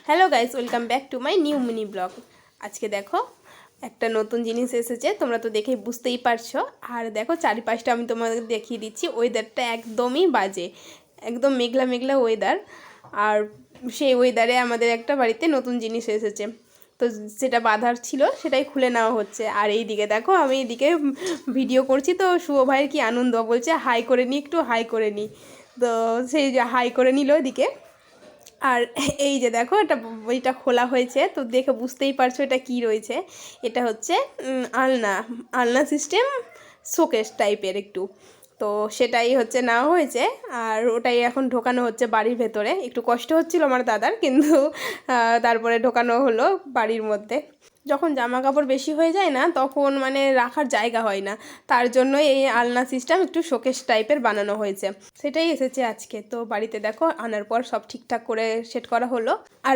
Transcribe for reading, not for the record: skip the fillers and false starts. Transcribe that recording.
Hello guys, welcome back to my new mini blog. আজকে দেখো একটা নতুন জিনিস এসেছে, তোমরা তো দেখেই বুঝতেই পারছো। আর দেখো চারিপাশটা আমি তোমাদের দেখিয়ে দিচ্ছি। ওয়েদারটা একদমই বাজে, একদম মেঘলা মেঘলা ওয়েদার। আর সেই ওয়েদারে আমাদের একটা বাড়িতে নতুন জিনিস এসেছে, তো সেটা বাঁধার ছিল, সেটাই খুলে নেওয়া হচ্ছে। আর এই দিকে দেখো, আমি এইদিকে ভিডিও করছি, তো শুভ ভাইয়ের কি আনন্দ, বলছে হাই করে নিই, একটু হাই করে নিই। তো সেই যে হাই করে নিল ওইদিকে। আর এই যে দেখো, এটা খোলা হয়েছে, তো দেখে বুঝতেই পারছো এটা কি রয়েছে। এটা হচ্ছে আলনা আলনা সিস্টেম, শোকেস টাইপের একটু। তো সেটাই হচ্ছে নেওয়া হয়েছে, আর ওটাই এখন ঢোকানো হচ্ছে বাড়ির ভেতরে। একটু কষ্ট হচ্ছিল আমার দাদার, কিন্তু তারপরে ঢোকানো হলো বাড়ির মধ্যে। যখন জামা কাপড় বেশি হয়ে যায় না, তখন মানে রাখার জায়গা হয় না, তার জন্য এই আলনা সিস্টেম একটু শোকেস টাইপের বানানো হয়েছে। সেটাই এসেছে আজকে। তো বাড়িতে দেখো আনার পর সব ঠিকঠাক করে সেট করা হলো। আর